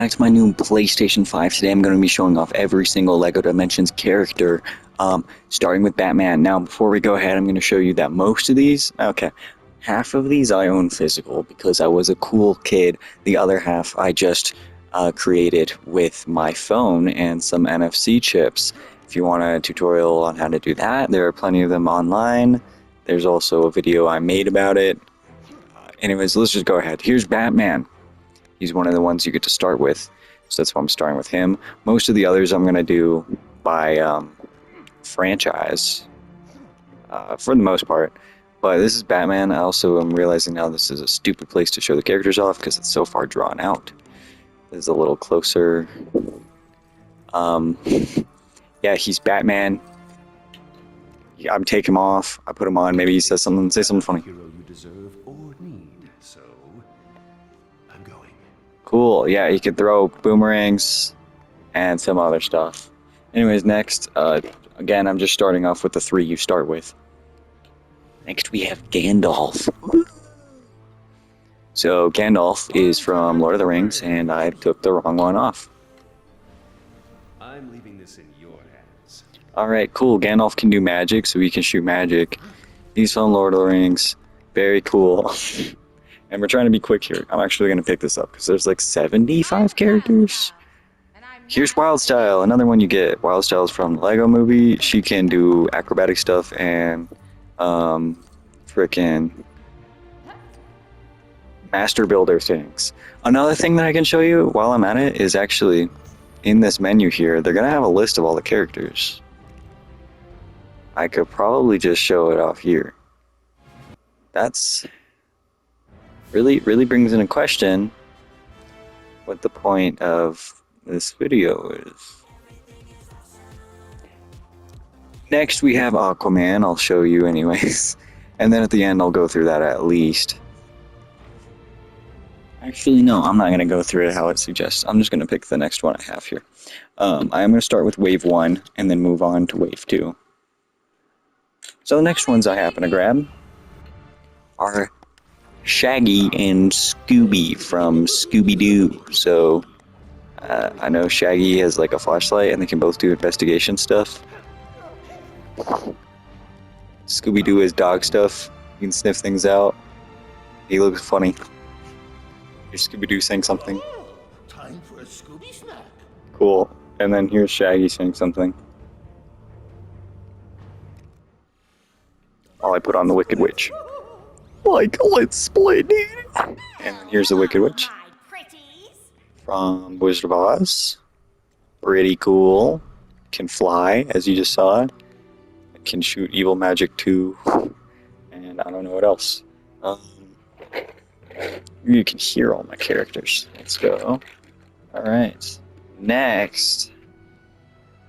Back to my new PlayStation 5. Today I'm going to be showing off every single LEGO Dimensions character, starting with Batman. Now, before we go ahead, I'm going to show you that most of these, half of these I own physical because I was a cool kid. The other half I just created with my phone and some NFC chips. If you want a tutorial on how to do that, there are plenty of them online. There's also a video I made about it. Anyways, let's just go ahead. Here's Batman. He's one of the ones you get to start with, so that's why I'm starting with him. Most of the others I'm going to do by franchise, for the most part. But this is Batman. I also am realizing now this is a stupid place to show the characters off because it's so far drawn out. This is a little closer. Yeah, he's Batman. I take him off. I put him on. Maybe he says something. Say something funny. Hero you deserve or need. So, I'm going. Cool. Yeah, he can throw boomerangs and some other stuff. Anyways, next, again, I'm just starting off with the three you start with. Next, we have Gandalf. So, Gandalf is from Lord of the Rings, and I took the wrong one off. I'm leaving this in your hands. Alright, cool. Gandalf can do magic, so he can shoot magic. He's from Lord of the Rings. Very cool. And we're trying to be quick here. I'm actually going to pick this up, because there's like 75 characters. Here's Wildstyle, another one you get. Wildstyle's from the Lego Movie. She can do acrobatic stuff and, frickin' master builder things. Another thing that I can show you while I'm at it is actually in this menu here, they're going to have a list of all the characters. I could probably just show it off here. That's really brings into question what the point of this video is. Next we have Aquaman. I'll show you anyways. And then at the end I'll go through that at least. Actually, no, I'm not going to go through it how it suggests. I'm just going to pick the next one I have here. I am going to start with Wave 1 and then move on to Wave 2. So the next ones I happen to grab are Shaggy and Scooby from Scooby-Doo. So I know Shaggy has like a flashlight and they can both do investigation stuff. Scooby-Doo has dog stuff. You can sniff things out. He looks funny. Here's Scooby-Doo saying something. Time for a Scooby snack. Cool. And then here's Shaggy saying something. While I put on the Wicked Witch. Like, let's split it. And then here's the Wicked Witch. From Wizard of Oz. Pretty cool. Can fly, as you just saw. Can shoot evil magic too. And I don't know what else. You can hear all my characters. Let's go. Alright. Next,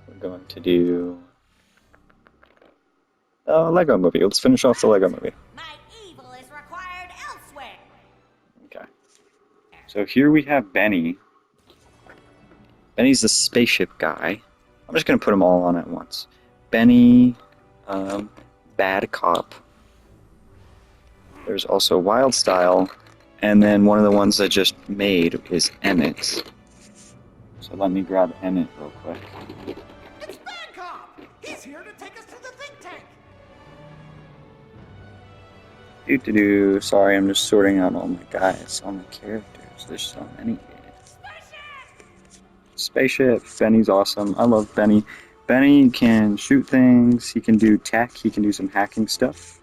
we're going to do Lego Movie. Let's finish off the Lego Movie. My evil is required elsewhere. Okay. So here we have Benny. Benny's the spaceship guy. I'm just going to put them all on at once. Benny, Bad Cop. There's also Wildstyle. And then one of the ones I just made is Emmett. So let me grab Emmett real quick. It's Bad Cop! He's here to take us to the think tank! Doo-doo-doo. Sorry, I'm just sorting out all my guys, all my characters. There's so many. Spaceship! Benny's awesome. I love Benny. Benny can shoot things, he can do tech, he can do some hacking stuff.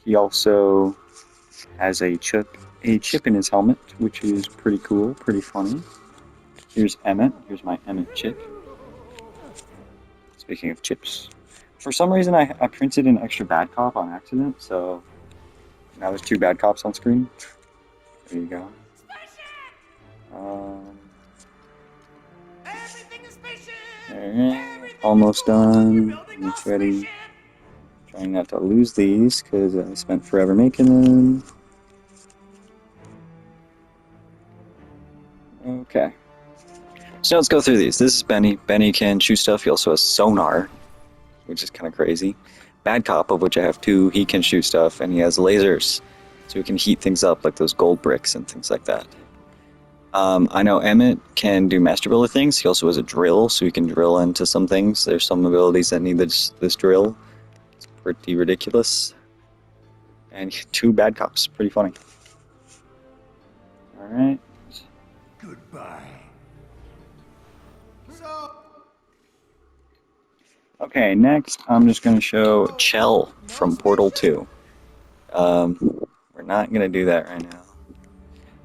He also has a chip in his helmet, which is pretty cool, pretty funny. Here's Emmett. Here's my Emmett chip. Speaking of chips. For some reason, I printed an extra Bad Cop on accident, so now there's two Bad Cops on screen. There you go. Everything is spaceship! Alright, almost done. Almost ready. Trying not to lose these, because I spent forever making them. Okay. So let's go through these. This is Benny. Benny can shoot stuff. He also has sonar, which is kind of crazy. Bad Cop, of which I have two, he can shoot stuff, and he has lasers. So he can heat things up, like those gold bricks and things like that. I know Emmett can do master builder things. He also has a drill, so he can drill into some things. There's some abilities that need this drill. It's pretty ridiculous. And 2 bad cops, pretty funny. Alright. Goodbye. So, Okay, next I'm just going to show Chell from Portal 2. We're not going to do that right now.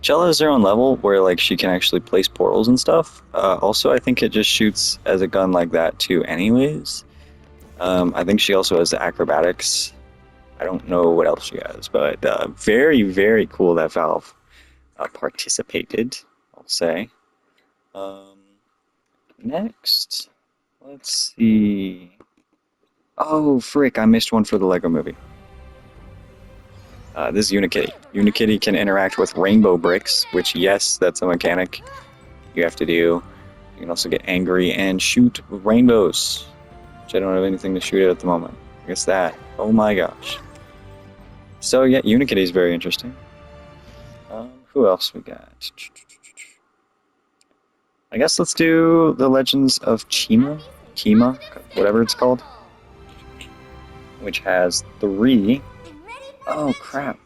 Chell has her own level where like she can actually place portals and stuff. Also, I think it just shoots as a gun like that too anyways. I think she also has the acrobatics. I don't know what else she has, but very, very cool that Valve participated, I'll say. Next, let's see. Oh, frick, I missed one for the Lego movie. This is Unikitty. Unikitty can interact with rainbow bricks, which, yes, that's a mechanic you have to do. You can also get angry and shoot rainbows, which I don't have anything to shoot at the moment. I guess that. Oh my gosh. So, yeah, Unikitty is very interesting. Who else we got? I guess let's do the Legends of Kima, whatever it's called, which has 3. Oh crap.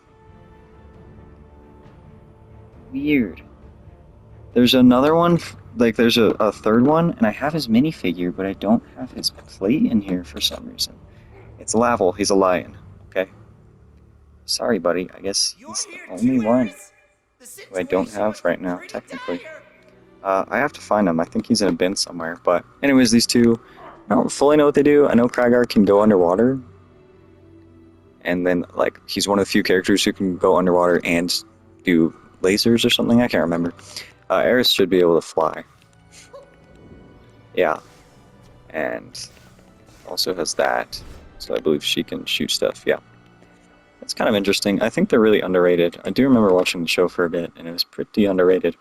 Weird. There's another one, like there's a third one, and I have his minifigure, but I don't have his plate in here for some reason. It's Lavel, he's a lion, okay? Sorry buddy, I guess he's the only one who I don't have right now, technically. I have to find him, I think he's in a bin somewhere, but anyways, these two, I don't fully know what they do. I know Kragar can go underwater, and then, like, he's one of the few characters who can go underwater and do lasers or something. I can't remember. Eris should be able to fly. Yeah. And also has that. So I believe she can shoot stuff. Yeah. That's kind of interesting. I think they're really underrated. I do remember watching the show for a bit, and it was pretty underrated.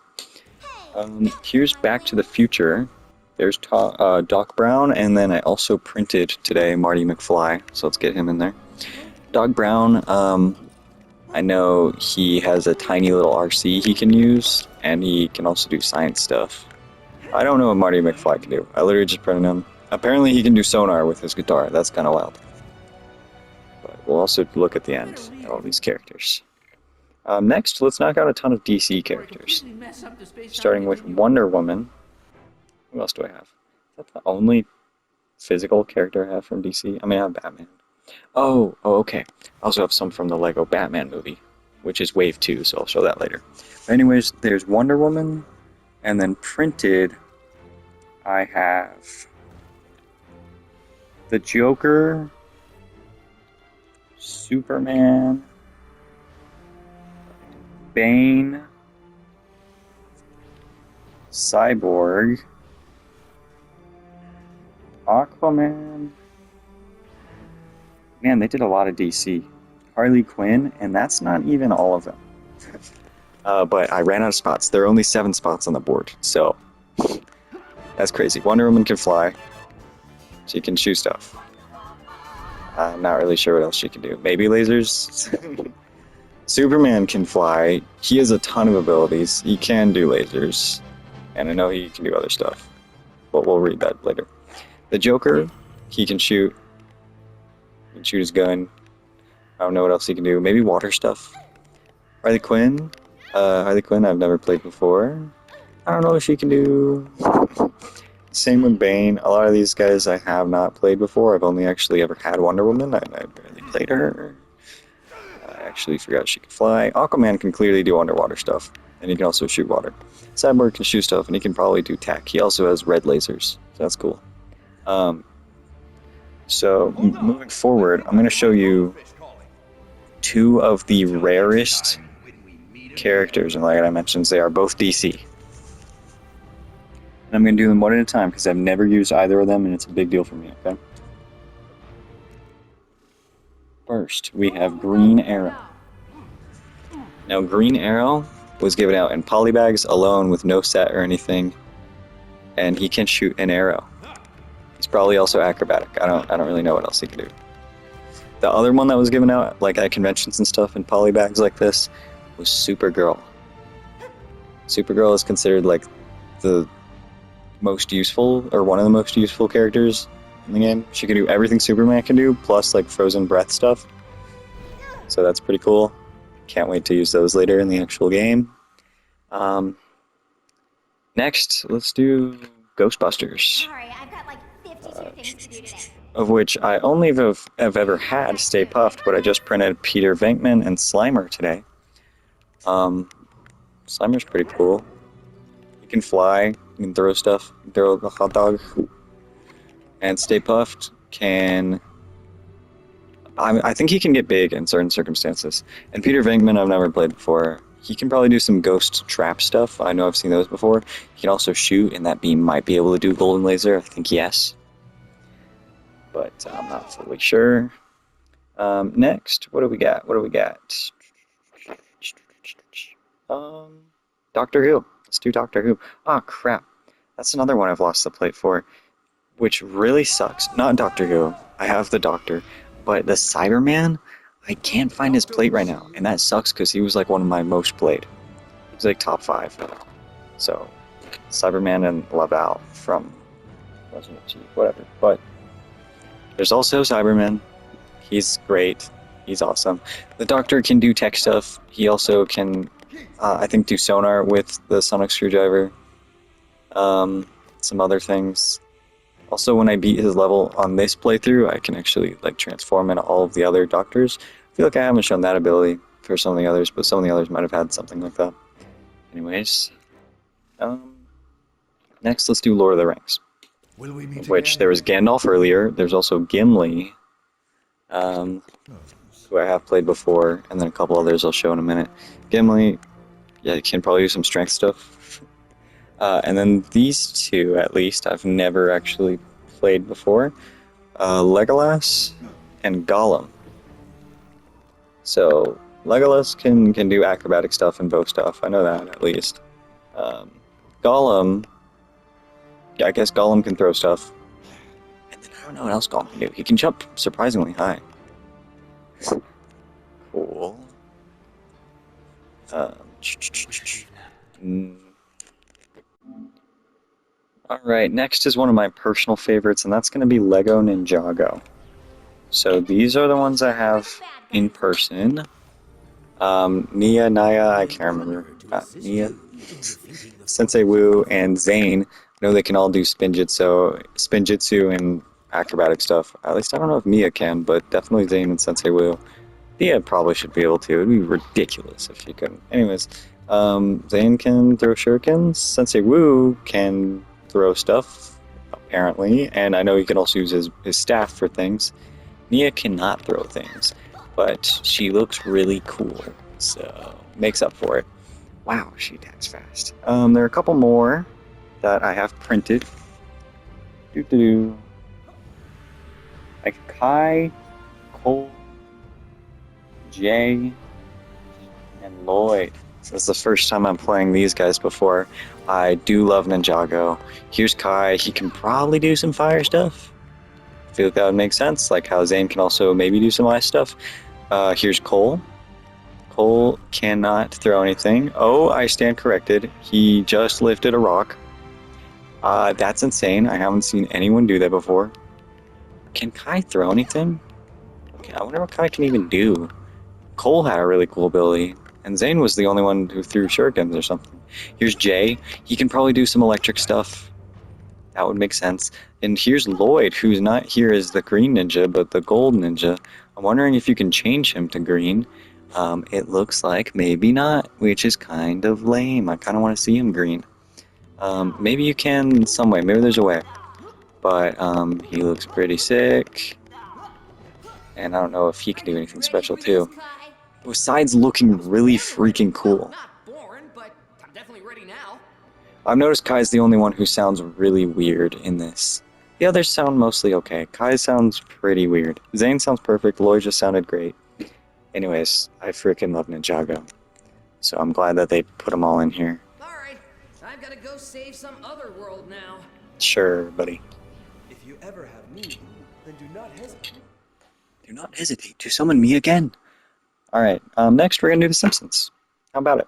Here's Back to the Future. There's Doc Brown, and then I also printed today Marty McFly. So let's get him in there. Doc Brown, I know he has a tiny little RC he can use, and he can also do science stuff. I don't know what Marty McFly can do. I literally just printed him. Apparently he can do sonar with his guitar. That's kind of wild. But we'll also look at the end at all these characters. Next, let's knock out a ton of DC characters. Starting with Wonder Woman. Who else do I have? Is that the only physical character I have from DC? I mean, I have Batman. Oh, okay. I also have some from the Lego Batman movie, which is Wave 2, so I'll show that later. But anyways, there's Wonder Woman, and then printed, I have the Joker, Superman, Bane, Cyborg, Aquaman. Man, they did a lot of DC. Harley Quinn, and that's not even all of them. But I ran out of spots. There are only 7 spots on the board, so that's crazy. Wonder Woman can fly. She can shoot stuff. I'm not really sure what else she can do. Maybe lasers? Superman can fly. He has a ton of abilities. He can do lasers. And I know he can do other stuff. But we'll read that later. The Joker, he can shoot. He can shoot his gun. I don't know what else he can do. Maybe water stuff. Harley Quinn. Harley Quinn I've never played before. I don't know what she can do. Same with Bane. A lot of these guys I have not played before. I've only actually ever had Wonder Woman. I barely played her. I actually forgot she could fly. Aquaman can clearly do underwater stuff. And he can also shoot water. Cyborg can shoot stuff, and he can probably do tech. He also has red lasers. So that's cool. So moving forward, I'm going to show you 2 of the rarest characters. And like I mentioned, they are both DC. And I'm going to do them one at a time because I've never used either of them, and it's a big deal for me, okay? First, we have Green Arrow. Now, Green Arrow was given out in polybags alone with no set or anything, and he can shoot an arrow. He's probably also acrobatic. I don't really know what else he can do. The other one that was given out, like at conventions and stuff, in polybags like this, was Supergirl. Supergirl is considered like the most useful, or one of the most useful characters in the game. She can do everything Superman can do, plus like frozen breath stuff. So that's pretty cool. Can't wait to use those later in the actual game. Next, let's do Ghostbusters, Sorry, I've got like 52 things to do today. of which I only have ever had Stay Puffed, but I just printed Peter Venkman and Slimer today. Slimer's pretty cool. He can fly, he can throw stuff, throw a hot dog. And Stay Puffed can... I think he can get big in certain circumstances. And Peter Venkman I've never played before. He can probably do some ghost trap stuff. I know I've seen those before. He can also shoot, and that beam might be able to do golden laser. I think yes. But I'm not fully sure. Next, what do we got? Doctor Who. Let's do Doctor Who. Oh, crap. That's another one I've lost the plate for, which really sucks. Not Doctor Who. I have the Doctor. But the Cyberman, I can't find his plate right now. And that sucks because he was like one of my most played. He was like top 5. So, Cyberman and Laval from Resident Evil, whatever. But there's also Cyberman. He's great. He's awesome. The Doctor can do tech stuff. He also can, I think, do sonar with the sonic screwdriver. Some other things. Also, when I beat his level on this playthrough, I can actually like transform into all of the other Doctors. I feel like I haven't shown that ability for some of the others, but some of the others might have had something like that. Anyways, next let's do Lord of the Rings, Will we meet which again? there was Gandalf earlier. There's also Gimli, who I have played before, and then a couple others I'll show in a minute. Gimli, yeah, can probably do some strength stuff. And then these two, at least, I've never actually played before. Legolas and Gollum. So, Legolas can do acrobatic stuff and bow stuff. I know that, at least. Gollum... Yeah, I guess Gollum can throw stuff. And then I don't know what else Gollum can do. He can jump surprisingly high. Cool. Alright, next is one of my personal favorites, and that's going to be Lego Ninjago. So these are the ones I have in person. Naya, I can't remember. Nia, Sensei Wu, and Zane. I know they can all do spinjitzu and acrobatic stuff. At least I don't know if Mia can, but definitely Zane and Sensei Wu. Mia probably should be able to. It'd be ridiculous if she couldn't. Anyways, Zane can throw shurikens. Sensei Wu can throw stuff, apparently, and I know he can also use his staff for things. Nia cannot throw things, but she looks really cool, so makes up for it. Wow, she attacks fast. There are a couple more that I have printed. Like Kai, Cole, Jay, and Lloyd. This is the first time I'm playing these guys before. I do love Ninjago. Here's Kai. He can probably do some fire stuff. I feel like that would make sense, like how Zane can also maybe do some ice stuff. Here's Cole. Cole cannot throw anything. Oh, I stand corrected. He just lifted a rock. That's insane. I haven't seen anyone do that before. Can Kai throw anything? Okay, I wonder what Kai can even do. Cole had a really cool ability, and Zane was the only one who threw shurikens or something. Here's Jay. He can probably do some electric stuff. That would make sense. And here's Lloyd, who's not here as the green ninja, but the gold ninja. I'm wondering if you can change him to green. It looks like maybe not, which is kind of lame. I kind of want to see him green. Maybe you can in some way. Maybe there's a way. But he looks pretty sick. And I don't know if he can do anything special too. Besides looking really freaking cool. Not born, but I'm definitely ready now. I've noticed Kai's the only one who sounds really weird in this. The others sound mostly okay. Kai sounds pretty weird. Zane sounds perfect. Lloyd just sounded great. Anyways, I freaking love Ninjago. So I'm glad that they put them all in here. Alright, I've gotta go save some other world now. Sure, buddy. If you ever have need, then do not hesitate. Do not hesitate to summon me again. Alright, next we're gonna do The Simpsons. How about it?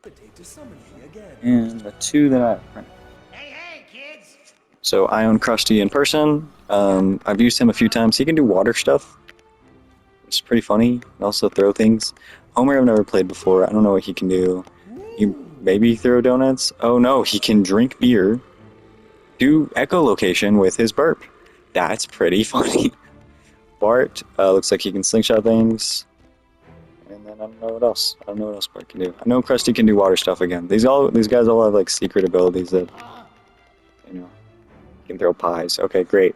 The table to summon me again. and the 2 that I printed. Hey, kids! So I own Krusty in person. I've used him a few times. He can do water stuff, which is pretty funny. And also throw things. Homer I've never played before. I don't know what he can do. You maybe throw donuts? Oh no, he can drink beer. Do echolocation with his burp. That's pretty funny. Bart looks like he can slingshot things. And then I don't know what else. I don't know what else Bart can do. I know Krusty can do water stuff again. These guys all have like secret abilities that, you know, can throw pies. Okay, great.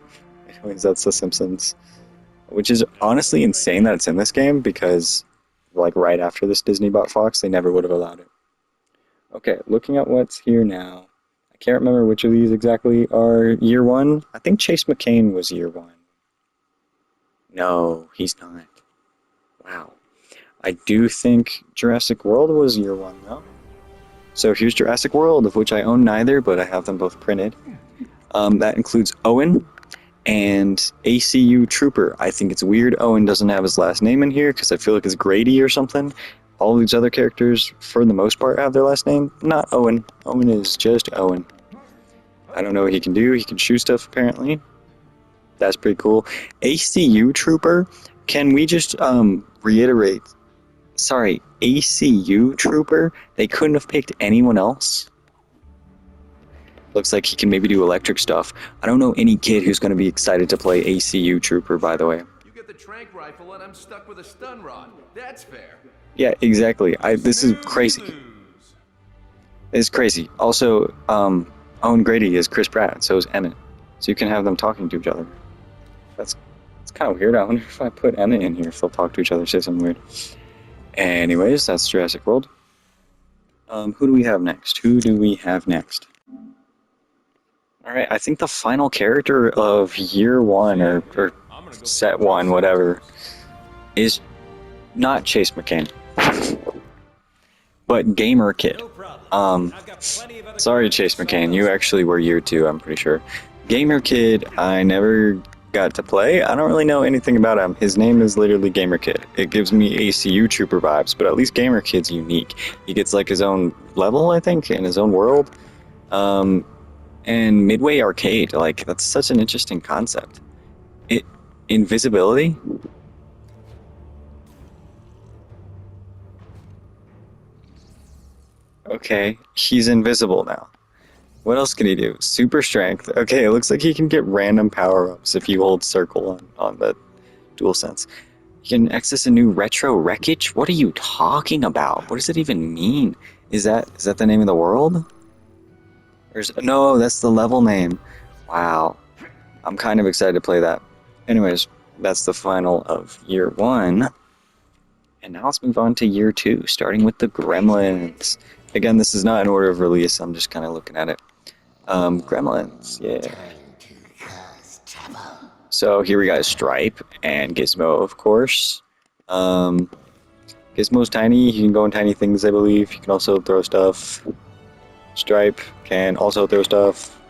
Anyways, that's The Simpsons, which is honestly insane that it's in this game because, like, right after this Disney bought Fox, they never would have allowed it. Okay, looking at what's here now. I can't remember which of these exactly are year 1. I think Chase McCain was year 1. No, he's not. Wow. I do think Jurassic World was year 1, though. So here's Jurassic World, of which I own neither, but I have them both printed. That includes Owen and ACU Trooper. I think it's weird Owen doesn't have his last name in here, because I feel like it's Grady or something. All these other characters, for the most part, have their last name. Not Owen. Owen is just Owen. I don't know what he can do. He can shoot stuff, apparently. That's pretty cool. ACU Trooper? Can we just reiterate? Sorry, ACU Trooper? They couldn't have picked anyone else? Looks like he can maybe do electric stuff. I don't know any kid who's going to be excited to play ACU Trooper, by the way. You get the trank rifle and I'm stuck with a stun rod. That's fair. Yeah, exactly. This is crazy. It's crazy. Also, Owen Grady is Chris Pratt, and so is Emmett. So you can have them talking to each other. It's kind of weird. I wonder if I put Emmett in here, if they'll talk to each other, say something weird. Anyways, that's Jurassic World. Who do we have next? Alright, I think the final character of year 1, or set 1, whatever, is not Chase McCain. But Gamer Kid. Sorry, Chase McCain, you actually were year 2, I'm pretty sure. Gamer Kid, I never got to play. I don't really know anything about him. His name is literally Gamer Kid. It gives me ACU Trooper vibes, but at least Gamer Kid's unique. He gets like his own level, I think, in his own world. And Midway Arcade, like, that's such an interesting concept. Invisibility? Okay, he's invisible now. What else can he do? Super strength. Okay, it looks like he can get random power-ups if you hold circle on the DualSense. You can access a new retro wreckage? What are you talking about? What does it even mean? Is that the name of the world? No, that's the level name. Wow. I'm kind of excited to play that. Anyways, that's the final of year 1. And now let's move on to year 2, starting with the Gremlins. Again, this is not in order of release, I'm just kind of looking at it. Gremlins, yeah. So here we got Stripe and Gizmo, of course. Gizmo's tiny, he can go in tiny things, I believe. He can also throw stuff. Stripe can also throw stuff.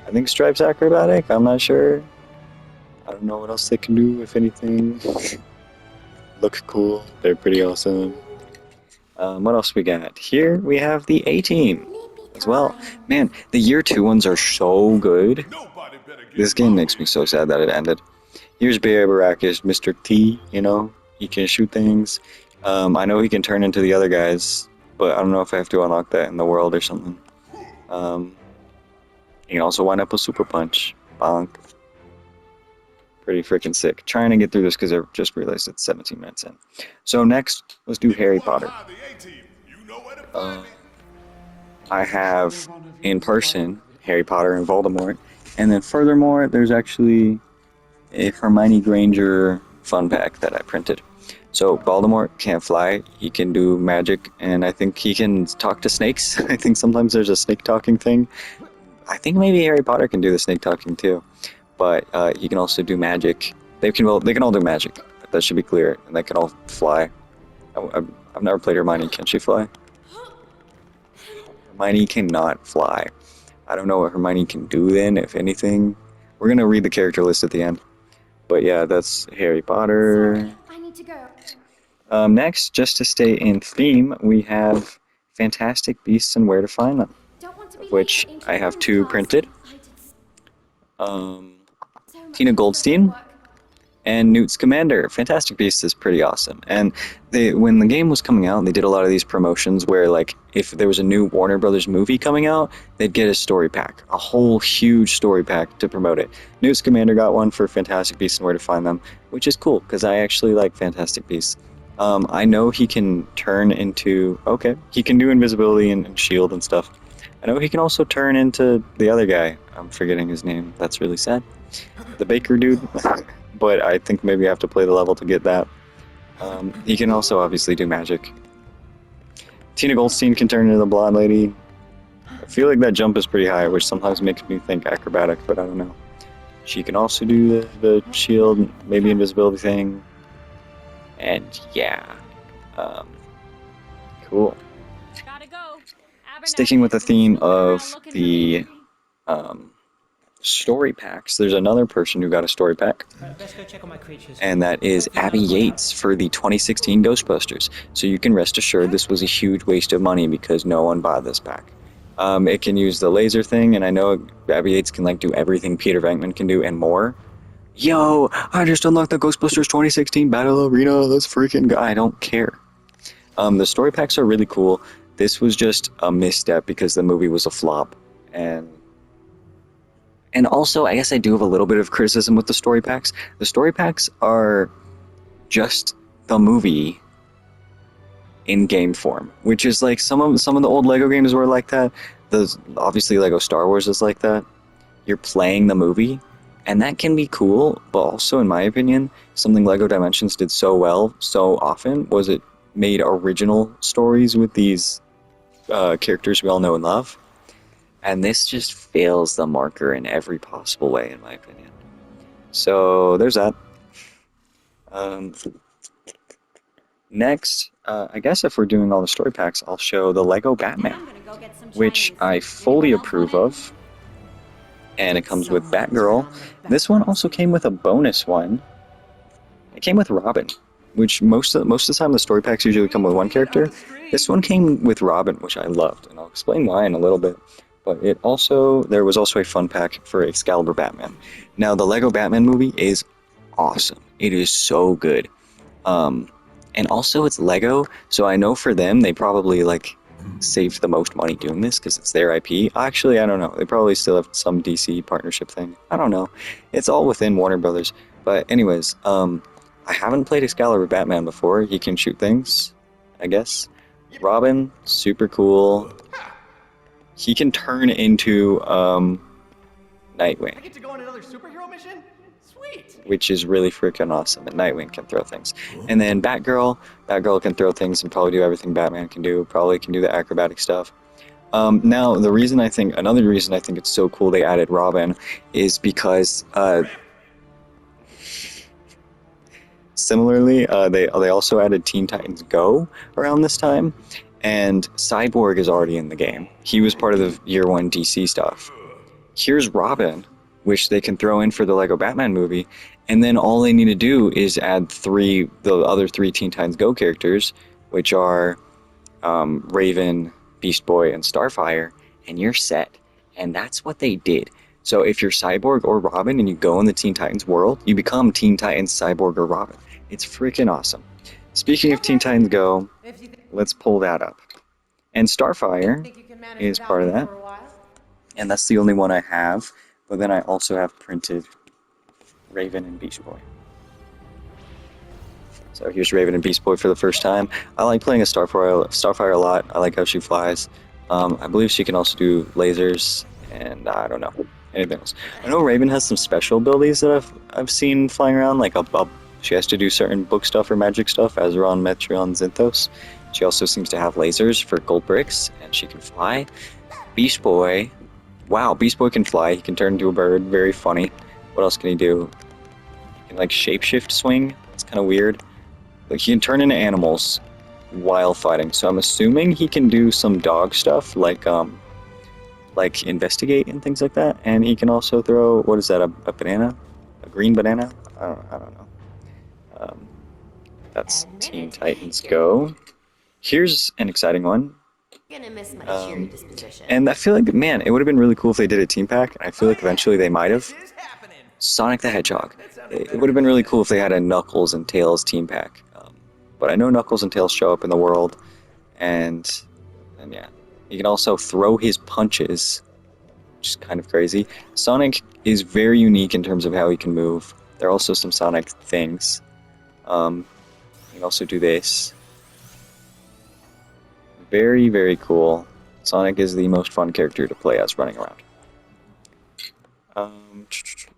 I think Stripe's acrobatic, I'm not sure. I don't know what else they can do, if anything. Look cool, they're pretty awesome. What else we got? Here we have the A-Team as well. Man, the year 2 ones are so good. This game makes me so sad that it ended. Here's Barry Baracus, Mr. T, you know, he can shoot things. I know he can turn into the other guys, but I don't know if I have to unlock that in the world or something. He can also wind up with Super Punch. Bonk. Pretty freaking sick. Trying to get through this because I just realized it's 17 minutes in. So next, let's do Harry Potter. I have, in person, Harry Potter and Voldemort. And then furthermore, there's actually a Hermione Granger fun pack that I printed. So Voldemort can't fly, he can do magic, and I think he can talk to snakes. I think sometimes there's a snake talking thing. I think maybe Harry Potter can do the snake talking too. But he can also do magic. They can all do magic. That should be clear, and they can all fly. I've never played Hermione. Can she fly? Hermione cannot fly. I don't know what Hermione can do then, if anything. We're gonna read the character list at the end. But yeah, that's Harry Potter. I need to go. Next, just to stay in theme, we have Fantastic Beasts and Where to Find Them, Don't want to be of which late for I have ancient 2 class. printed. I did so much Tina extra Goldstein work. and Newt Scamander. Fantastic Beasts is pretty awesome. And when the game was coming out, they did a lot of these promotions where, like, if there was a new Warner Brothers movie coming out, they'd get a story pack, a whole huge story pack to promote it. Newt Scamander got one for Fantastic Beasts and Where to Find Them, which is cool because I actually like Fantastic Beasts. I know he can turn into... Okay, he can do invisibility and shield and stuff. I know he can also turn into the other guy. I'm forgetting his name. That's really sad. The baker dude. But I think maybe I have to play the level to get that. He can also obviously do magic. Tina Goldstein can turn into the blonde lady. I feel like that jump is pretty high, which sometimes makes me think acrobatic, but I don't know. She can also do the shield, maybe invisibility thing. And yeah. Cool. Gotta go. Sticking with the theme of the story packs, there's another person who got a story pack, Best go check on my creatures. and that is Abby Yates for the 2016 Ghostbusters. So you can rest assured this was a huge waste of money because no one bought this pack. It can use the laser thing, and I know Abby Yates can like do everything Peter Venkman can do and more. Yo, I just unlocked the Ghostbusters 2016 Battle Arena. Let's freaking go. I don't care. The story packs are really cool. This was just a misstep because the movie was a flop, and also, I guess I do have a little bit of criticism with the story packs. The story packs are just the movie in game form, which is like some of the old Lego games were like that. Obviously Lego Star Wars is like that. You're playing the movie, and that can be cool, but also, in my opinion, something Lego Dimensions did so well, so often, was it made original stories with these characters we all know and love. And this just fails the marker in every possible way, in my opinion. So there's that. Next, I guess if we're doing all the story packs, I'll show the Lego Batman, I'm gonna go get some which Chinese. I fully Anyone else approve want it? of. And it comes with Batgirl. This one also came with a bonus one. It came with Robin, which most of the time the story packs usually come with one character. This one came with Robin, which I loved, and I'll explain why in a little bit. But there was also a fun pack for Excalibur Batman. Now, the Lego Batman movie is awesome. It is so good. And also it's Lego, so I know for them, they probably like saved the most money doing this because it's their IP. Actually, I don't know. They probably still have some DC partnership thing. I don't know. It's all within Warner Brothers. But anyways, I haven't played Excalibur Batman before. He can shoot things, I guess. Robin, super cool. He can turn into Nightwing, I get to go on another superhero mission? Sweet! which is really freaking awesome. And Nightwing can throw things. And then Batgirl can throw things and probably do everything Batman can do. Probably can do the acrobatic stuff. Now, another reason I think it's so cool they added Robin is because similarly, they also added Teen Titans Go around this time. And Cyborg is already in the game. He was part of the Year One DC stuff. Here's Robin, which they can throw in for the Lego Batman movie, and then all they need to do is add the other three Teen Titans Go characters, which are Raven, Beast Boy, and Starfire, and you're set. And that's what they did. So if you're Cyborg or Robin and you go in the Teen Titans world, you become Teen Titans, Cyborg, or Robin. It's freaking awesome. Speaking of Teen Titans Go, let's pull that up. And Starfire is part of that. And that's the only one I have. But then I also have printed Raven and Beast Boy. So here's Raven and Beast Boy for the first time. I like playing as Starfire a lot. I like how she flies. I believe she can also do lasers, and I don't know anything else. I know Raven has some special abilities that I've seen flying around, like she has to do certain book stuff or magic stuff, Azeron, Metreon, Zinthos. She also seems to have lasers for gold bricks, and she can fly. Beast Boy, wow, Beast Boy can fly. He can turn into a bird, very funny. What else can he do? He can like shapeshift swing. It's kind of weird. Like he can turn into animals while fighting. So I'm assuming he can do some dog stuff, like investigate and things like that. And he can also throw, what is that? A banana? A green banana? I don't know. That's Teen Titans Go. Here's an exciting one. Gonna miss my Um, cheery disposition. And I feel like, man, it would have been really cool if they did a team pack, and I feel like eventually they might have. This is happening. Sonic the Hedgehog. It would have been really cool if they had a Knuckles and Tails team pack. But I know Knuckles and Tails show up in the world, and yeah. He can also throw his punches, which is kind of crazy. Sonic is very unique in terms of how he can move. There are also some Sonic things. You can also do this. Very, very cool. Sonic is the most fun character to play as running around.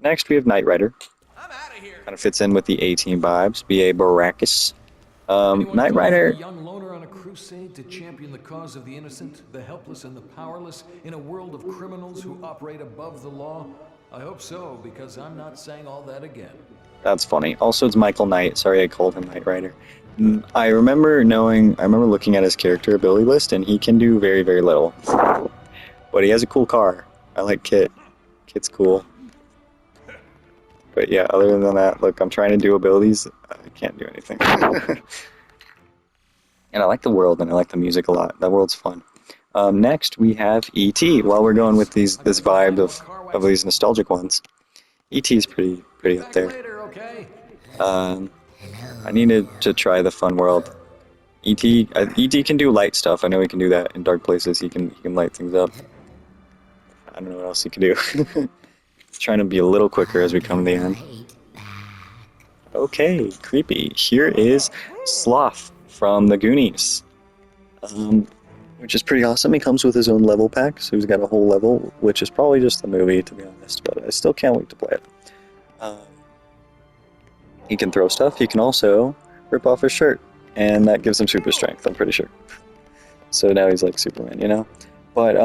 Next, we have Knight Rider. I'm out of here. Kind of fits in with the A-Team vibes. B.A. Baracus. Anyone Knight come Rider. for a young loner on a crusade to champion the cause of the innocent, the helpless, and the powerless in a world of criminals who operate above the law? I hope so, because I'm not saying all that again. That's funny. Also, it's Michael Knight. Sorry I called him Knight Rider. I remember looking at his character ability list, and he can do very, very little. But he has a cool car. I like Kit. Kit's cool. But yeah, other than that, look, I'm trying to do abilities. I can't do anything. And I like the world, and I like the music a lot. That world's fun. Next, we have E.T. While we're going with this vibe of these nostalgic ones, E.T. is pretty up Back there. later, okay? I needed to try the fun world. E.T. Can do light stuff. I know he can do that in dark places. He can light things up. I don't know what else he can do. Trying to be a little quicker as we come to the end. Okay, creepy. Here is Sloth from the Goonies, which is pretty awesome. He comes with his own level pack, so he's got a whole level, which is probably just the movie, to be honest, but I still can't wait to play it. He can throw stuff. He can also rip off his shirt, and that gives him super strength, I'm pretty sure. So now he's like Superman, you know? But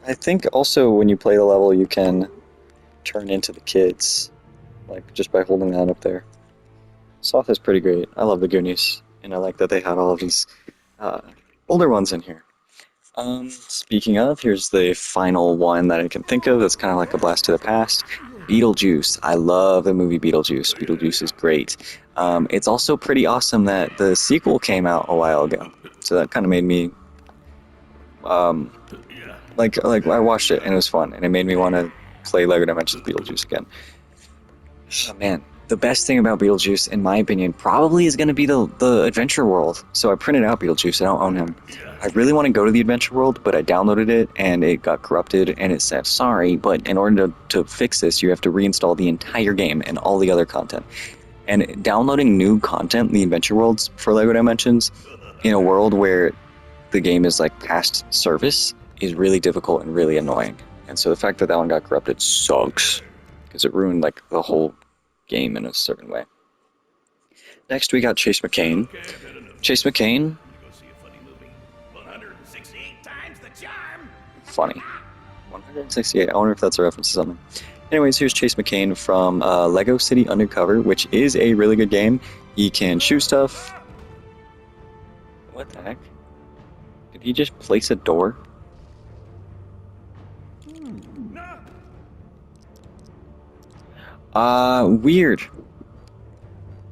I think also when you play the level, you can turn into the kids, like just by holding that up there. Sloth is pretty great. I love the Goonies, and I like that they had all of these older ones in here. Speaking of, here's the final one that I can think of that's kind of like a blast to the past. Beetlejuice. I love the movie Beetlejuice. Beetlejuice is great. It's also pretty awesome that the sequel came out a while ago. So that kind of made me, like I watched it and it was fun, and it made me want to play LEGO Dimensions Beetlejuice again. Oh man, the best thing about Beetlejuice, in my opinion, probably is going to be the Adventure World. So I printed out Beetlejuice. I don't own him. I really want to go to the Adventure World, but I downloaded it and it got corrupted, and it said, sorry, but in order to fix this, you have to reinstall the entire game and all the other content. And downloading new content, the Adventure Worlds for LEGO Dimensions, in a world where the game is like past service, is really difficult and really annoying. And so the fact that one got corrupted sucks, because it ruined like the whole game in a certain way. Next, we got Chase McCain. Chase McCain, Go see a funny movie. 168 times the charm. funny. 168. I wonder if that's a reference to something. Anyways, here's Chase McCain from Lego City Undercover, which is a really good game. He can shoot stuff. What the heck? Did he just place a door? Weird.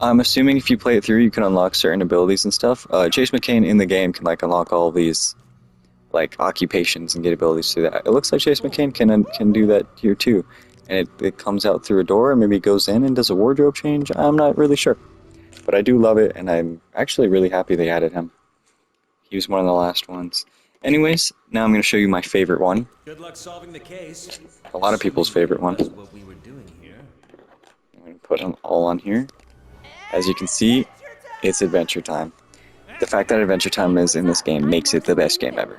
I'm assuming if you play it through, you can unlock certain abilities and stuff. Chase McCain in the game can like unlock all these like occupations and get abilities through that. It looks like Chase McCain can do that here too, and it comes out through a door, and maybe goes in and does a wardrobe change. I'm not really sure, but I do love it, and I'm actually really happy they added him. He was one of the last ones. Anyways, now I'm going to show you my favorite one. Good luck solving the case. A lot of people's favorite one. That's what we were doing here. I'm going to put them all on here. As you can see, it's Adventure Time. The fact that Adventure Time is in this game makes it the best game ever.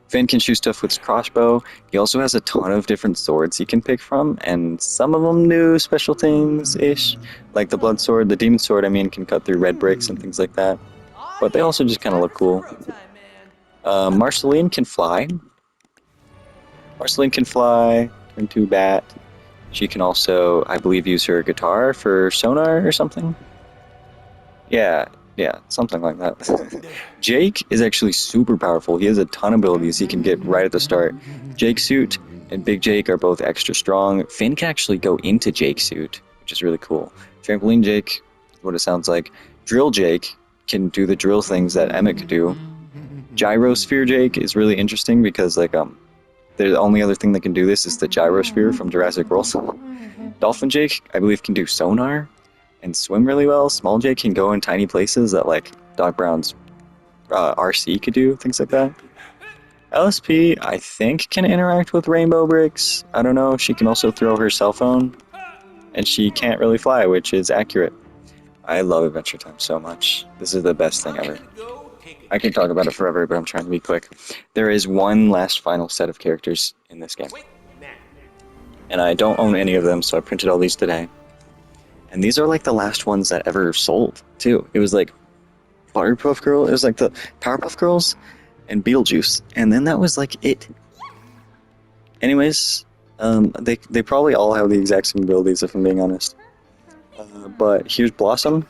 Finn can shoot stuff with his crossbow. He also has a ton of different swords he can pick from, and some of them do special things-ish. Like the blood sword, the demon sword, I mean, can cut through red bricks and things like that. But they also just kind of look cool. Marceline can fly. Marceline can fly, turn to bat. She can also, I believe, use her guitar for sonar or something. Yeah, something like that. Jake is actually super powerful. He has a ton of abilities he can get right at the start. Jake Suit and Big Jake are both extra strong. Finn can actually go into Jake Suit, which is really cool. Trampoline Jake is what it sounds like. Drill Jake can do the drill things that Emmett could do. Gyrosphere Jake is really interesting because like the only other thing that can do this is the Gyrosphere from Jurassic World. Dolphin Jake, I believe, can do sonar and swim really well. Small Jake can go in tiny places that like Doc Brown's RC could do, things like that. LSP, I think, can interact with Rainbow Bricks. I don't know. She can also throw her cell phone, and she can't really fly, which is accurate. I love Adventure Time so much. This is the best thing ever. I can talk about it forever, but I'm trying to be quick. There is one last final set of characters in this game. And I don't own any of them, so I printed all these today. And these are like the last ones that ever sold, too. It was like Butterpuff Girl, it was like the Powerpuff Girls and Beetlejuice. And then that was like it. Anyways, they probably all have the exact same abilities, if I'm being honest. But here's Blossom.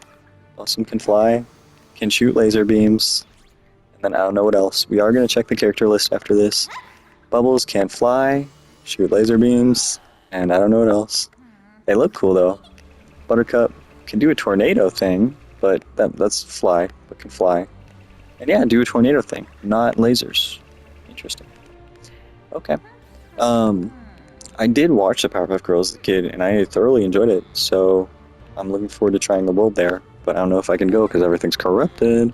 Blossom can fly, can shoot laser beams, and then I don't know what else. We are going to check the character list after this. Bubbles can fly, shoot laser beams, and I don't know what else. They look cool though. Buttercup can do a tornado thing, but that's fly, but can fly. And yeah, do a tornado thing, not lasers. Interesting. Okay. I did watch the Powerpuff Girls as a kid, and I thoroughly enjoyed it, so I'm looking forward to trying the world there, but I don't know if I can go because everything's corrupted.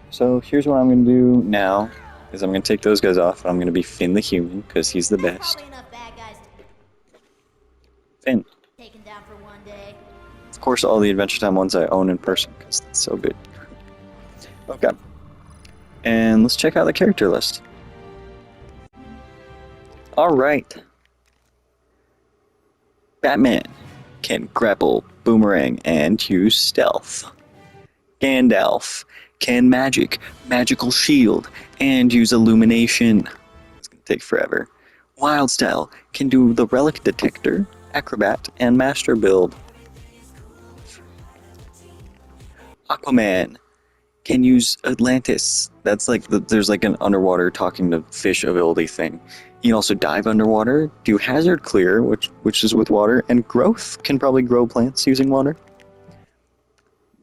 So here's what I'm going to do now, is I'm going to take those guys off, and I'm going to be Finn the Human, because he's the best. Probably enough bad guys to Finn. be taken down for one day. Of course, all the Adventure Time ones I own in person, because it's so good. Okay. And let's check out the character list. Alright. Batman can grapple, boomerang, and use stealth. Gandalf can magical shield, and use illumination. It's gonna take forever. Wildstyle can do the relic detector, acrobat, and master build. Aquaman can use Atlantis. That's like there's like an underwater talking to fish ability thing. You can also dive underwater, do hazard clear, which is with water, and growth can probably grow plants using water.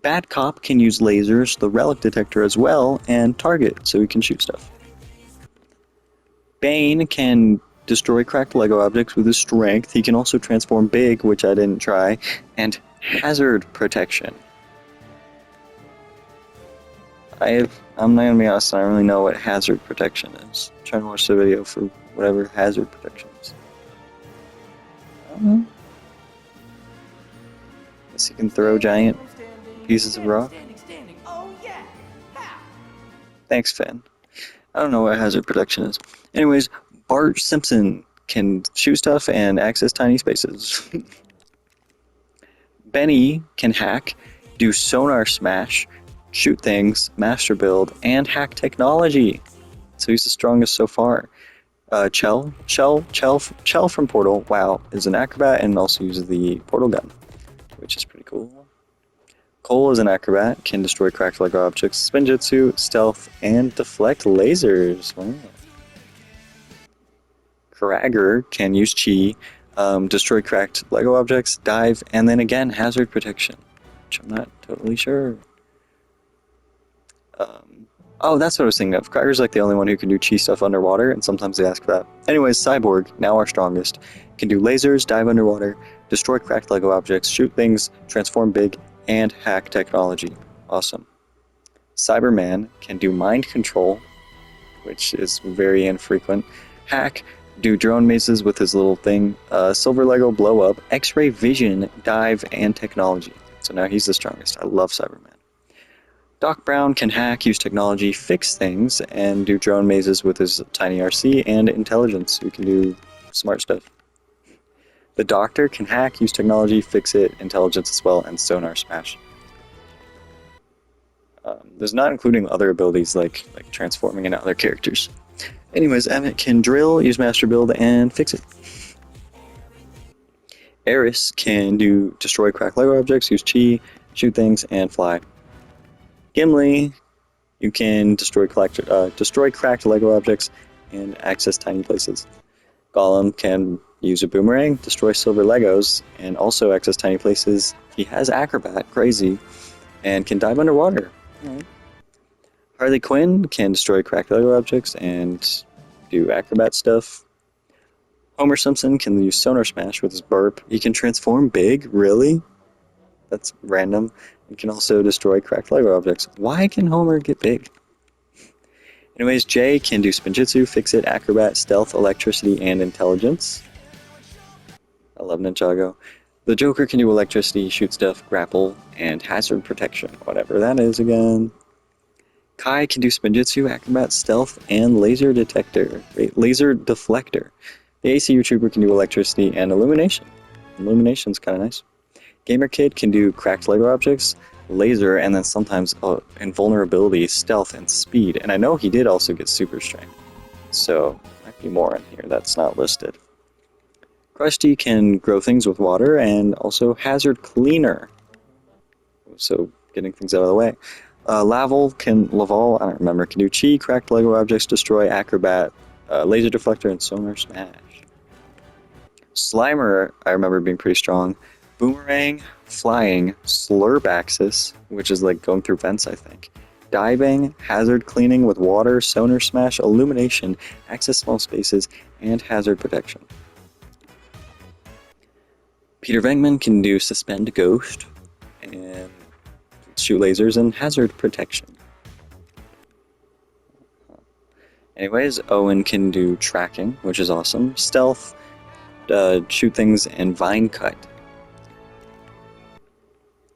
Bad Cop can use lasers, the relic detector as well, and target, so he can shoot stuff. Bane can destroy cracked Lego objects with his strength. He can also transform big, which I didn't try, and hazard protection. I'm not gonna be honest, I don't really know what hazard protection is. I'm trying to watch the video for whatever hazard protection is. I don't know. Guess he can throw giant pieces of rock. Oh yeah. Ha. Thanks, Finn. I don't know what hazard protection is. Anyways, Bart Simpson can shoot stuff and access tiny spaces. Benny can hack, do sonar smash, shoot things, master build, and hack technology. So he's the strongest so far. Chell from Portal, wow, is an acrobat and also uses the portal gun, which is pretty cool. Cole is an acrobat, can destroy cracked Lego objects, spinjitzu, stealth, and deflect lasers. Wow. Krager can use chi, destroy cracked Lego objects, dive, and then again hazard protection, which I'm not totally sure. Oh, that's what I was thinking of. Krager's like the only one who can do chi stuff underwater, and sometimes they ask for that. Anyways, Cyborg, now our strongest, can do lasers, dive underwater, destroy cracked Lego objects, shoot things, transform big, and hack technology. Awesome. Cyberman can do mind control, which is very infrequent. Hack, do drone mazes with his little thing. Silver Lego blow up, X-ray vision, dive, and technology. So now he's the strongest. I love Cyberman. Doc Brown can hack, use technology, fix things, and do drone mazes with his tiny RC and intelligence. He can do smart stuff. The Doctor can hack, use technology, fix it, intelligence as well, and sonar smash. There's not including other abilities like transforming into other characters. Anyways, Emmett can drill, use master build, and fix it. Eris can do destroy cracked Lego objects, use chi, shoot things, and fly. Gimli, you can destroy cracked Lego objects and access tiny places. Gollum can use a boomerang, destroy silver Legos, and also access tiny places. He has acrobat, crazy, and can dive underwater. Right. Harley Quinn can destroy cracked Lego objects and do acrobat stuff. Homer Simpson can use Sonar Smash with his burp. He can transform big? Really? That's random. He can also destroy cracked Lego objects. Why can Homer get big? Anyways, Jay can do Spinjitzu, Fix-It, Acrobat, Stealth, Electricity, and Intelligence. I love Ninjago. The Joker can do Electricity, Shoot Stuff, Grapple, and Hazard Protection, whatever that is again. Kai can do Spinjitzu, Acrobat, Stealth, and Laser Deflector. The ACU Trooper can do Electricity and Illumination. Illumination's kind of nice. Gamer Kid can do Cracked Lego Objects, Laser, and then sometimes Invulnerability, Stealth, and Speed. And I know he did also get Super Strength. So, might be more in here that's not listed. Krusty can grow things with water and also Hazard Cleaner. So, getting things out of the way. Laval, I don't remember, can do Chi, Cracked Lego Objects, Destroy, Acrobat, Laser Deflector, and Sonar Smash. Slimer, I remember being pretty strong. Boomerang, Flying, Slurp Axis, which is like going through vents, I think. Diving, Hazard Cleaning with Water, Sonar Smash, Illumination, Access Small Spaces, and Hazard Protection. Peter Venkman can do Suspend Ghost, and shoot lasers, and Hazard Protection. Anyways, Owen can do Tracking, which is awesome. Stealth, shoot things, and Vine Cut.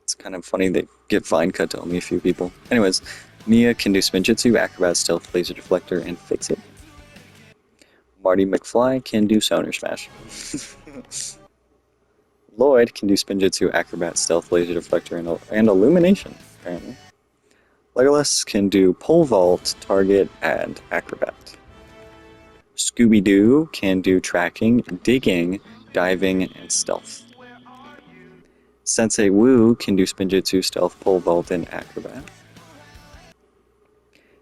It's kind of funny they give Vine Cut to only a few people. Anyways, Mia can do Spinjitzu, Acrobat, Stealth, Laser Deflector, and Fix-It. Marty McFly can do Sonar Smash. Lloyd can do Spinjitzu, Acrobat, Stealth, Laser Deflector, and Illumination, apparently. Legolas can do Pole Vault, Target, and Acrobat. Scooby-Doo can do Tracking, Digging, Diving, and Stealth. Sensei Wu can do Spinjitzu, Stealth, Pole Vault, and Acrobat.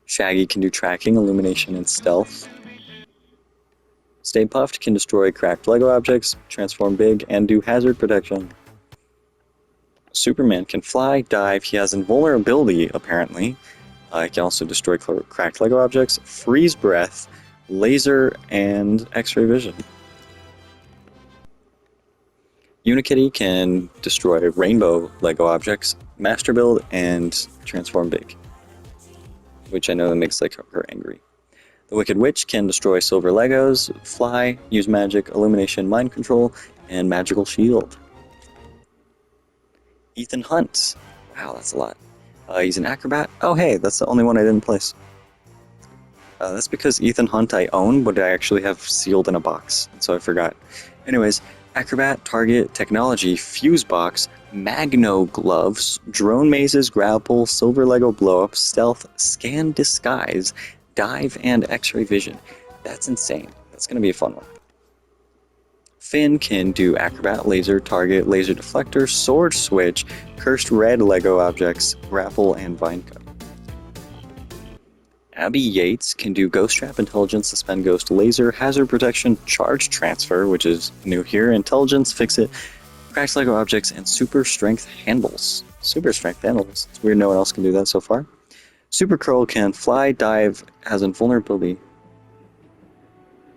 Shaggy can do Tracking, Illumination, and Stealth. Stay Puffed can destroy cracked Lego objects, transform big, and do Hazard Protection. Superman can fly, dive, he has invulnerability, apparently. He can also destroy cracked Lego objects, freeze breath, laser, and X-ray vision. Unikitty can destroy rainbow Lego objects, master build, and transform big. Which I know that makes her angry. The Wicked Witch can destroy silver Legos, fly, use magic, illumination, mind control, and magical shield. Ethan Hunt. Wow, that's a lot. He's an acrobat. Oh, hey, that's the only one I didn't place. That's because Ethan Hunt I own, but I actually have sealed in a box, so I forgot. Anyways, acrobat, target, technology, fuse box, Magno gloves, drone mazes, grapple, silver Lego blow-up, stealth, scan disguise, dive, and X-ray vision. That's insane. That's going to be a fun one. Finn can do acrobat, laser, target, laser deflector, sword switch, cursed red Lego objects, grapple, and vine cut. Abby Yates can do ghost trap, intelligence, suspend ghost, laser, hazard protection, charge transfer, which is new here, intelligence, fix it, cracked Lego objects, and super strength handles. Super strength handles. It's weird no one else can do that so far. Super Curl can fly, dive, has invulnerability.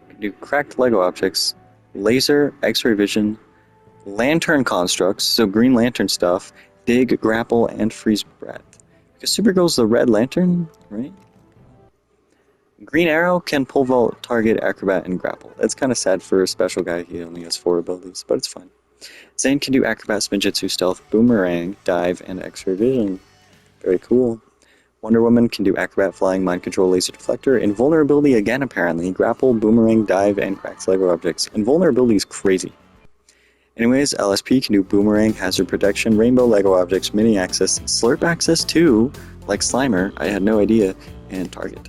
Can do cracked Lego objects, laser, X-ray vision, lantern constructs, so Green Lantern stuff, dig, grapple, and freeze breath. Because Supergirl's the red lantern, right? Green Arrow can pole vault, target, acrobat, and grapple. That's kind of sad for a special guy. He only has 4 abilities, but it's fine. Zane can do acrobat, spinjitzu, stealth, boomerang, dive, and X-ray vision. Very cool. Wonder Woman can do acrobat, flying, mind control, laser deflector, invulnerability again apparently, grapple, boomerang, dive, and cracks Lego objects. Invulnerability is crazy. Anyways, LSP can do boomerang, hazard protection, rainbow Lego objects, mini access, slurp access too, like Slimer, I had no idea, and target.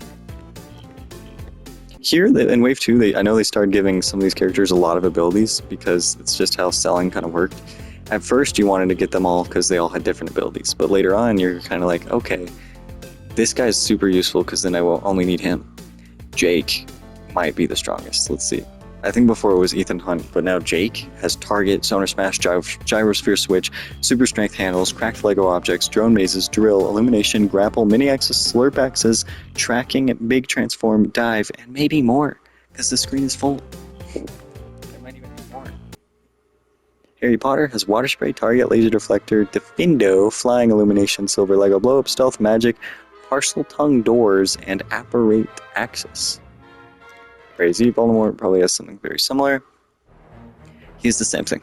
Here in Wave 2, I know they started giving some of these characters a lot of abilities because it's just how selling kind of worked. At first you wanted to get them all because they all had different abilities, but later on you're kind of like, okay, this guy's super useful because then I will only need him. Jake might be the strongest. Let's see. I think before it was Ethan Hunt, but now Jake has Target, Sonar Smash, Gyrosphere Switch, Super Strength Handles, Cracked Lego Objects, Drone Mazes, Drill, Illumination, Grapple, Mini Axis, Slurp Axis, Tracking, Big Transform, Dive, and maybe more, because the screen is full. There might even be more. Harry Potter has Water Spray, Target, Laser Deflector, Defendo, Flying Illumination, Silver Lego Blow Up, Stealth Magic, Parcel Tongue Doors, and Apparate Axis. Crazy. Voldemort probably has something very similar. He's the same thing,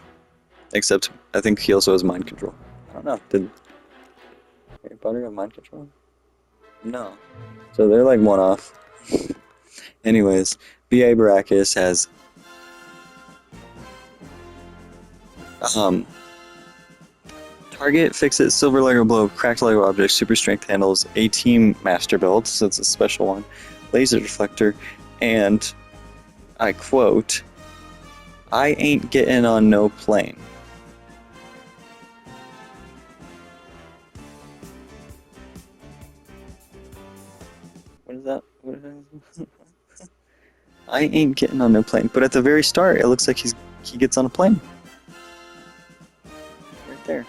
except I think he also has mind control. I don't know. Did Harry Potter have mind control? No. So they're like one off. Anyways, B.A. Baracus has Target, Fix It, Silver Lego Blow, Cracked Lego Objects, Super Strength Handles, A-Team Master Build, so it's a special one, Laser Deflector, and I quote, "I ain't getting on no plane." What is that? What is that? I ain't getting on no plane. But at the very start, it looks like he gets on a plane. Right there.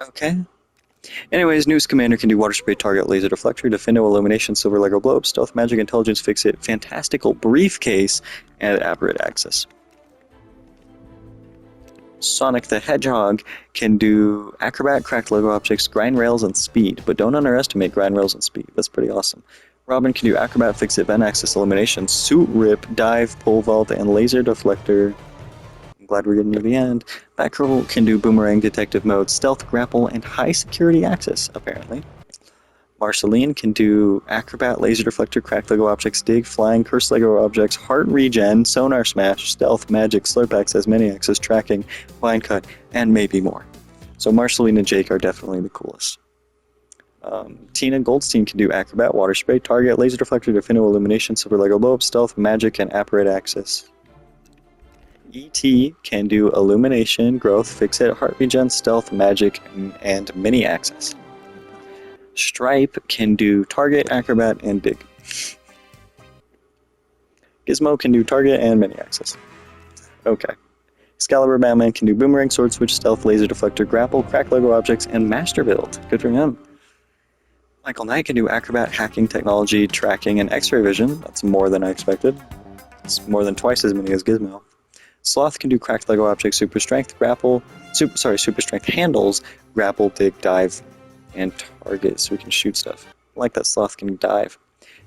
Okay. Anyways, News Commander can do Water Spray, Target, Laser Deflector, Defendo, Illumination, Silver Lego Blow Up, Stealth Magic, Intelligence, Fix It, Fantastical Briefcase, and Apparate Access. Sonic the Hedgehog can do Acrobat, Cracked Lego Objects, Grind Rails, and Speed, but don't underestimate Grind Rails and Speed. That's pretty awesome. Robin can do Acrobat, Fix It, Vent Access, Illumination, Suit Rip, Dive, Pole Vault, and Laser Deflector. I'm glad we're getting to the end. Batgirl can do Boomerang, Detective Mode, Stealth, Grapple, and High Security Access, apparently. Marceline can do Acrobat, Laser Deflector, Cracked Lego Objects, Dig, Flying, Cursed Lego Objects, Heart Regen, Sonar Smash, Stealth, Magic, Slurp Access, Mini Access, Tracking, Vine Cut, and maybe more. So Marceline and Jake are definitely the coolest. Tina Goldstein can do Acrobat, Water Spray, Target, Laser Deflector, Defino, Illumination, Silver Lego Blow Up, Stealth, Magic, and Apparate Access. E.T. can do Illumination, Growth, Fix It, Heart Regen, Stealth, Magic, and Mini Access. Stripe can do Target, Acrobat, and Dig. Gizmo can do Target and Mini Access. Okay. Excalibur Batman can do Boomerang, Sword Switch, Stealth, Laser Deflector, Grapple, Crack Lego Objects, and Master Build. Good for him. Michael Knight can do Acrobat, Hacking, Technology, Tracking, and X-Ray Vision. That's more than I expected. It's more than twice as many as Gizmo. Sloth can do Cracked Lego Objects, Super Strength, Grapple, Super Strength Handles, Grapple, Dig, Dive, and Target, so we can shoot stuff. I like that Sloth can dive.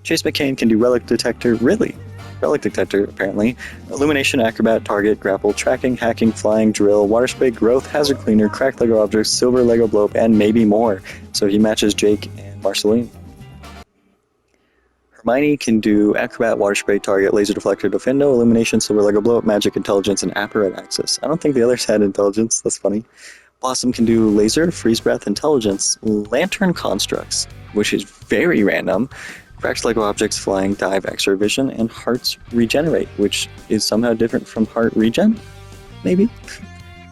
Chase McCain can do Relic Detector, really? Relic Detector, apparently. Illumination, Acrobat, Target, Grapple, Tracking, Hacking, Flying, Drill, Water Spray, Growth, Hazard Cleaner, Cracked Lego Objects, Silver Lego Blow Up, and maybe more. So he matches Jake and Marceline. Hermione can do Acrobat, Water Spray, Target, Laser Deflector, Defendo, Illumination, Silver Lego Blow Up, Magic, Intelligence, and Apparate Access. I don't think the others had Intelligence, that's funny. Blossom can do Laser, Freeze Breath, Intelligence, Lantern Constructs, which is very random, Cracked Lego Objects, Flying, Dive, X-Ray Vision, and Hearts Regenerate, which is somehow different from Heart Regen? Maybe?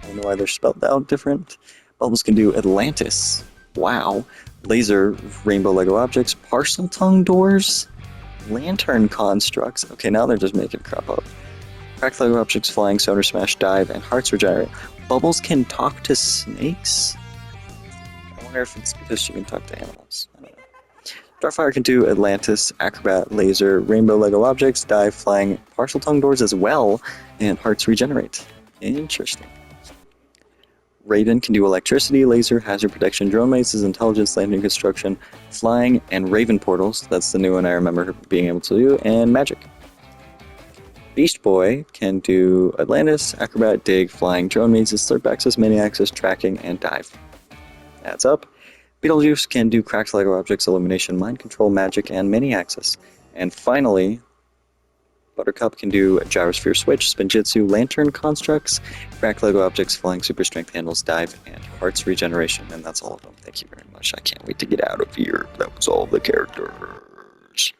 I don't know why they're spelled out different. Bubbles can do Atlantis. Wow. Laser, Rainbow Lego Objects, Parcel Tongue Doors, Lantern Constructs. Okay, now they're just making crap up. Cracked Lego Objects, Flying, Sonar Smash, Dive, and Hearts Regenerate. Bubbles can talk to snakes? I wonder if it's because she can talk to animals. I don't know. Starfire can do Atlantis, Acrobat, Laser, Rainbow Lego Objects, Dive, Flying, Parcel Tongue Doors as well, and Hearts Regenerate. Interesting. Raven can do Electricity, Laser, Hazard Protection, Drone Mazes, Intelligence, Landing Construction, Flying, and Raven Portals. That's the new one I remember being able to do, and Magic. Beast Boy can do Atlantis, Acrobat, Dig, Flying, Drone Mazes, Slurp Access, Mini Access, Tracking, and Dive. Adds up. Beetlejuice can do Cracked Lego Objects, Illumination, Mind Control, Magic, and Mini Access. And finally, Buttercup can do Gyrosphere Switch, Spinjitzu, Lantern Constructs, Cracked Lego Objects, Flying, Super Strength Handles, Dive, and Hearts Regeneration. And that's all of them. Thank you very much. I can't wait to get out of here. That was all the characters.